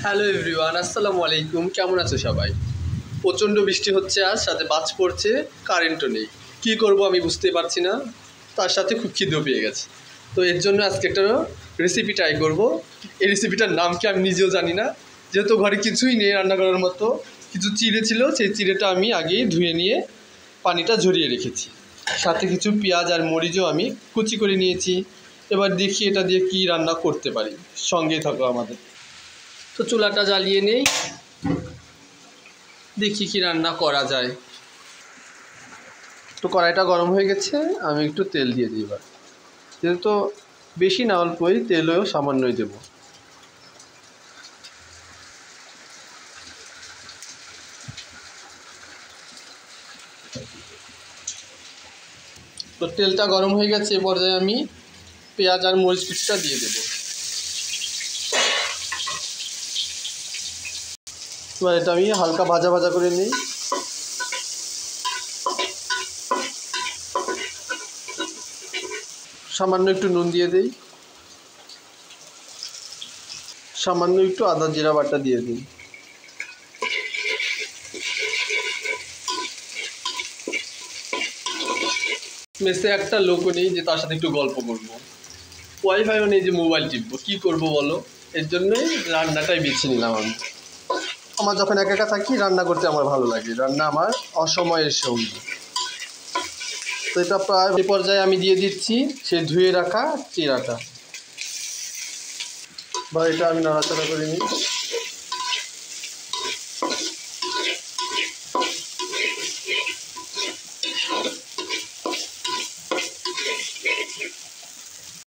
Hello everyone, আসসালামু আলাইকুম। কেমন আছো সবাই? প্রচণ্ড বৃষ্টি হচ্ছে, আজ সাথে বাজ পড়ছে, কারেন্টও নেই। কী করব আমি বুঝতে পারছি না, তার সাথে খুব খিদেও পেয়ে গেছে। তো এর জন্য আজকে একটা রেসিপি ট্রাই করব। এই রেসিপিটার নাম কি আমি নিজেও জানি না, যেহেতু ঘরে কিছুই নেই রান্না করার মতো। কিছু চিড়ে ছিল, সেই চিড়েটা আমি আগেই ধুয়ে নিয়ে পানিটা ঝরিয়ে রেখেছি। সাথে কিছু পেঁয়াজ আর মরিচও আমি কুচি করে নিয়েছি। এবার দেখি এটা দিয়ে কী রান্না করতে পারি, সঙ্গেই থাকো আমাদের। তো চুলাটা জ্বালিয়ে নেই, দেখি কি রান্না করা যায়। তো কড়াইটা গরম হয়ে গেছে, আমি একটু তেল দিয়ে দিই। এবার যেহেতু বেশি না, অল্পই তেলও সামান্যই দেব। তো তেলটা গরম হয়ে গেছে, এ পর্যায়ে আমি পেঁয়াজ আর মরিচ কুচিটা দিয়ে দেব। এবার এটা আমি হালকা ভাজা ভাজা করে নিই। সামান্য একটু নুন দিয়ে দিই, সামান্য একটু আদা জিরা বাটা দিয়ে দিই। মেসে একটা লোকও নেই যে তার সাথে একটু গল্প করবো, ওয়াইফাইও নেই যে মোবাইল টিপবো। কী করবো বলো? এর জন্যই রান্নাটাই বেছে নিলাম আমি। আমার যখন একা একা থাকি রান্না করতে আমার ভালো লাগে, রান্না আমার অসময়ের সঙ্গী। তো এটা প্রায় এই পর্যায়ে আমি দিয়ে দিচ্ছি সে ধুয়ে রাখা চিড়াটা। বা এটা আমি নাড়াচাড়া করে নিই।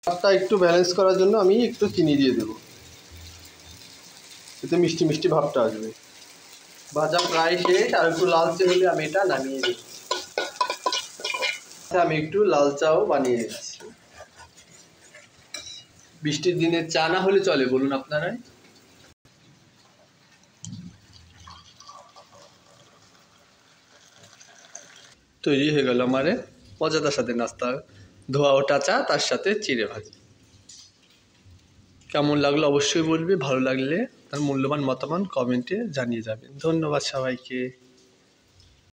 ভাতটা একটু ব্যালেন্স করার জন্য আমি একটু চিনি দিয়ে দেবো, এতে মিষ্টি মিষ্টি ভাবটা আসবে। ভাজা প্রায় শেষ, আর একটু লালচে হলে আমি এটা নামিয়ে দিই। আমি একটু লাল চাও বানিয়ে নিচ্ছি। বৃষ্টির দিনে চা না হলে চলে, বলুন আপনারাই। তৈরি হয়ে গেল আমার মজাদার সাথে নাস্তা, ধোয়া ওটা চা, তার সাথে চিড়ে ভাজি। কেমন লাগলো অবশ্যই বলবে, ভালো লাগলে তার মূল্যবান মতামত কমেন্টে জানিয়ে যাবেন। ধন্যবাদ সবাইকে।